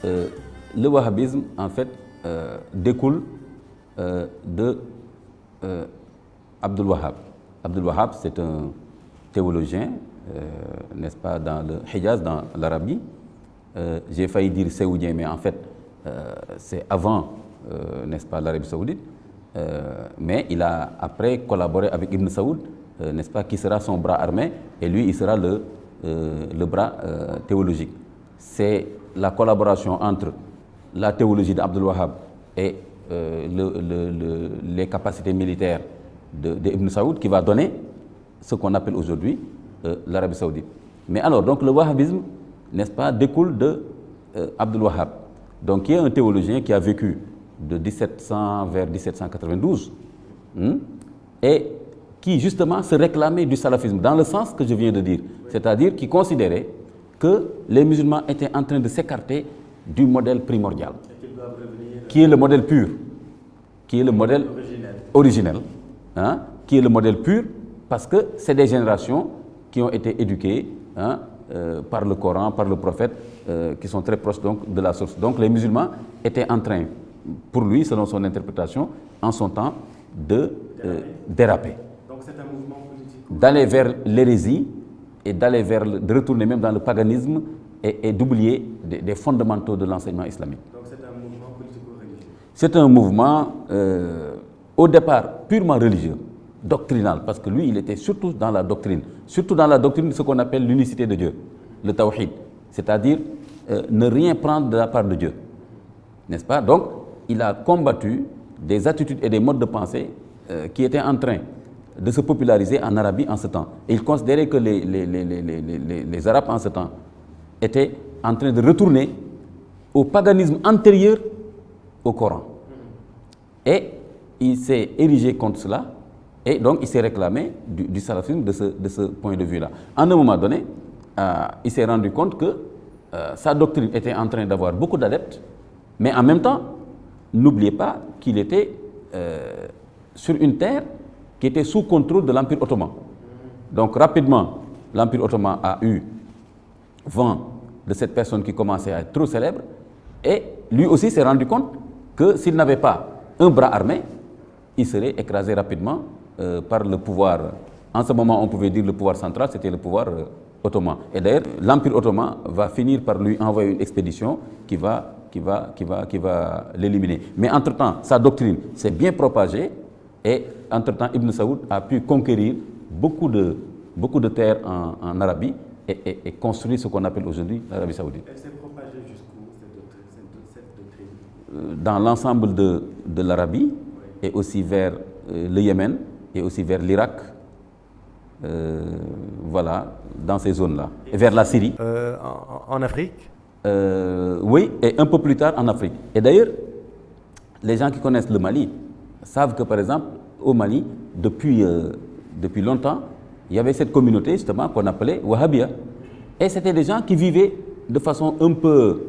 euh, le wahhabisme, en fait, découle de Abdul Wahhab. Abdul Wahhab, c'est un théologien, n'est-ce pas, dans le Hijaz, dans l'Arabie. J'ai failli dire saoudien, mais en fait, c'est avant, n'est-ce pas, l'Arabie saoudite. Mais il a après collaboré avec Ibn Saoud, n'est-ce pas, qui sera son bras armé, et lui, il sera le bras théologique. C'est la collaboration entre la théologie d'Abdul Wahhab et les capacités militaires d'Ibn Saoud qui va donner ce qu'on appelle aujourd'hui l'Arabie saoudite. Mais alors, donc le wahhabisme, n'est-ce pas, découle de Abdul Wahhab, donc qui est un théologien qui a vécu de 1700 vers 1792 et qui justement se réclamait du salafisme dans le sens que je viens de dire, c'est-à-dire qui considérait que les musulmans étaient en train de s'écarter du modèle primordial, qui est le modèle pur, qui est le modèle originel, qui est le modèle pur, parce que c'est des générations qui ont été éduquées par le Coran, par le prophète, qui sont très proches donc de la source. Donc les musulmans étaient en train, pour lui, selon son interprétation, en son temps, de déraper. Donc c'est un mouvement politique. D'aller vers l'hérésie et de retourner même dans le paganisme et d'oublier des fondamentaux de l'enseignement islamique. Donc c'est un mouvement politico-religieux. C'est un mouvement, au départ, purement religieux, doctrinal, parce que lui, il était surtout dans la doctrine de ce qu'on appelle l'unicité de Dieu, le tawhid, c'est-à-dire ne rien prendre de la part de Dieu, n'est-ce pas? Donc, il a combattu des attitudes et des modes de pensée qui étaient en train de se populariser en Arabie en ce temps. Et il considérait que les Arabes en ce temps étaient en train de retourner au paganisme antérieur au Coran. Et il s'est érigé contre cela, et donc il s'est réclamé du salafisme de ce point de vue-là. À un moment donné, il s'est rendu compte que sa doctrine était en train d'avoir beaucoup d'adeptes, mais en même temps, n'oubliez pas qu'il était sur une terre qui était sous contrôle de l'Empire ottoman. Donc rapidement, l'Empire ottoman a eu vent de cette personne qui commençait à être trop célèbre, et lui aussi s'est rendu compte que s'il n'avait pas un bras armé, il serait écrasé rapidement par le pouvoir. En ce moment, on pouvait dire le pouvoir central, c'était le pouvoir ottoman. Et d'ailleurs, l'Empire ottoman va finir par lui envoyer une expédition qui va l'éliminer. Mais entre-temps, sa doctrine s'est bien propagée, et entre-temps, Ibn Saoud a pu conquérir beaucoup de terres en Arabie et construire ce qu'on appelle aujourd'hui l'Arabie saoudite. Elle s'est propagée jusqu'où, cette doctrine? Dans l'ensemble de l'Arabie, et aussi vers le Yémen, et aussi vers l'Irak, voilà, dans ces zones-là, et vers la Syrie. En Afrique? Oui, et un peu plus tard en Afrique. Et d'ailleurs, les gens qui connaissent le Mali savent que, par exemple, au Mali, depuis longtemps, il y avait cette communauté justement qu'on appelait Wahhabia. Et c'était des gens qui vivaient de façon un peu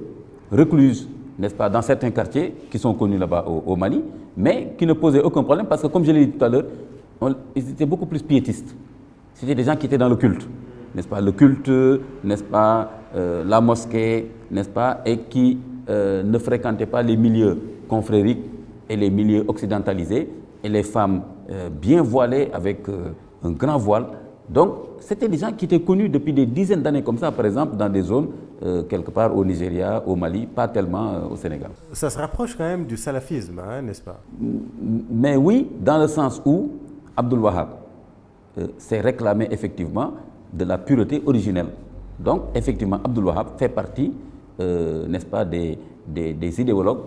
recluse, n'est-ce pas, dans certains quartiers qui sont connus là-bas au Mali, mais qui ne posaient aucun problème parce que, comme je l'ai dit tout à l'heure, ils étaient beaucoup plus piétistes. C'était des gens qui étaient dans le culte, n'est-ce pas, le culte, n'est-ce pas, la mosquée, n'est-ce pas, et qui ne fréquentaient pas les milieux confrériques et les milieux occidentalisés, et les femmes bien voilées avec un grand voile. Donc, c'était des gens qui étaient connus depuis des dizaines d'années comme ça, par exemple, dans des zones, quelque part au Nigeria, au Mali, pas tellement au Sénégal. Ça se rapproche quand même du salafisme, n'est-ce pas? Mais oui, dans le sens où Abdul Wahhab s'est réclamé effectivement de la pureté originelle. Donc, effectivement, Abdul Wahhab fait partie, n'est-ce pas, des idéologues,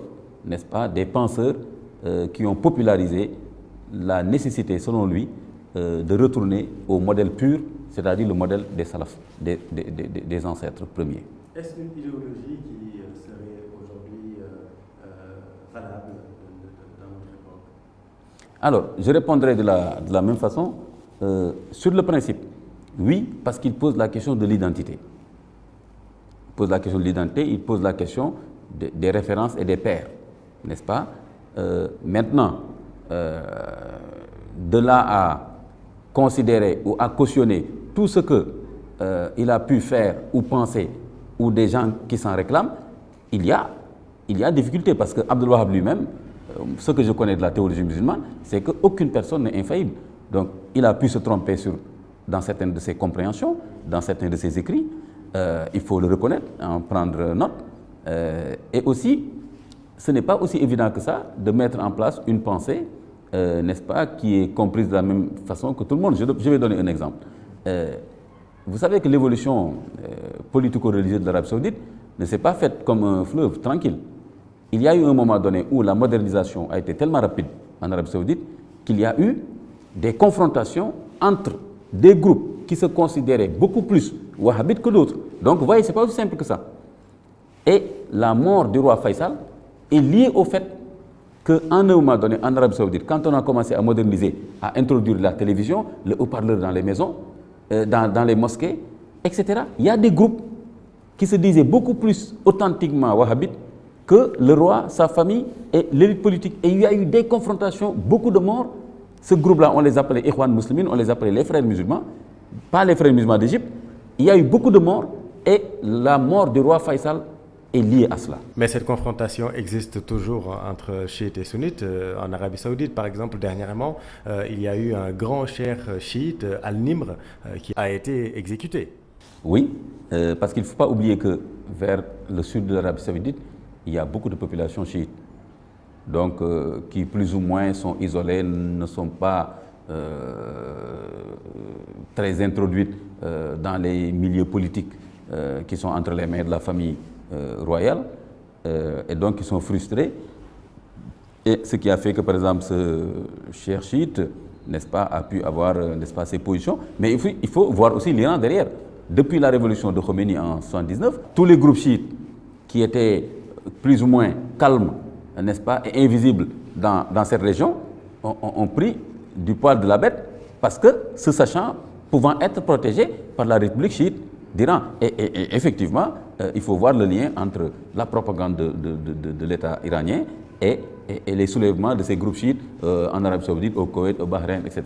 n'est-ce pas, des penseurs qui ont popularisé la nécessité, selon lui, de retourner au modèle pur, c'est-à-dire le modèle des salafs, des ancêtres premiers. Est-ce une idéologie qui serait aujourd'hui valable dans notre époque? Alors, je répondrai de la même façon. Sur le principe, oui, parce qu'il pose la question de l'identité. Il pose la question de l'identité, il pose la question des références et des pairs, n'est-ce pas? Maintenant, de là à considérer ou à cautionner tout ce qu'il a pu faire ou penser, ou des gens qui s'en réclament, il y a il y a difficulté parce que Abdul Wahhab lui-même, ce que je connais de la théologie musulmane, c'est qu'aucune personne n'est infaillible. Donc, il a pu se tromper dans certaines de ses compréhensions, dans certains de ses écrits. Il faut le reconnaître, en prendre note. Et aussi, ce n'est pas aussi évident que ça de mettre en place une pensée, n'est-ce pas, qui est comprise de la même façon que tout le monde. Je vais donner un exemple. Vous savez que l'évolution politico-religieuse de l'Arabie saoudite ne s'est pas faite comme un fleuve tranquille. Il y a eu un moment donné où la modernisation a été tellement rapide en Arabie saoudite qu'il y a eu des confrontations entre des groupes qui se considéraient beaucoup plus wahhabites que d'autres. Donc vous voyez, ce n'est pas aussi simple que ça. Et la mort du roi Faisal est liée au fait qu'à un moment donné, en Arabie saoudite, quand on a commencé à moderniser, à introduire la télévision, le haut-parleur dans les maisons, dans les mosquées, etc., il y a des groupes qui se disaient beaucoup plus authentiquement wahhabites que le roi, sa famille et l'élite politique. Et il y a eu des confrontations, beaucoup de morts. Ce groupe-là, on les appelait Ikhwan Muslimin, on les appelait les frères musulmans, pas les frères musulmans d'Égypte. Il y a eu beaucoup de morts et la mort du roi Faisal est liée à cela. Mais cette confrontation existe toujours entre chiites et sunnites. En Arabie saoudite, par exemple, dernièrement, il y a eu un grand cheikh chiite, Al-Nimr, qui a été exécuté. Oui, parce qu'il ne faut pas oublier que vers le sud de l'Arabie saoudite, il y a beaucoup de populations chiites, donc qui plus ou moins sont isolées, ne sont pas très introduites dans les milieux politiques qui sont entre les mains de la famille royale, et donc qui sont frustrés. Et ce qui a fait que, par exemple, ce cher chiite, n'est-ce pas, a pu avoir, n'est-ce pas, ses positions. Mais il faut voir aussi l'Iran derrière. Depuis la révolution de Khomeini en 1979, tous les groupes chiites qui étaient plus ou moins calmes, n'est-ce pas, et invisibles dans cette région, ont pris du poil de la bête parce que, se sachant pouvant être protégés par la République chiite d'Iran. Et effectivement, il faut voir le lien entre la propagande de l'État iranien et les soulèvements de ces groupes chiites en Arabie saoudite, au Koweït, au Bahreïn, etc.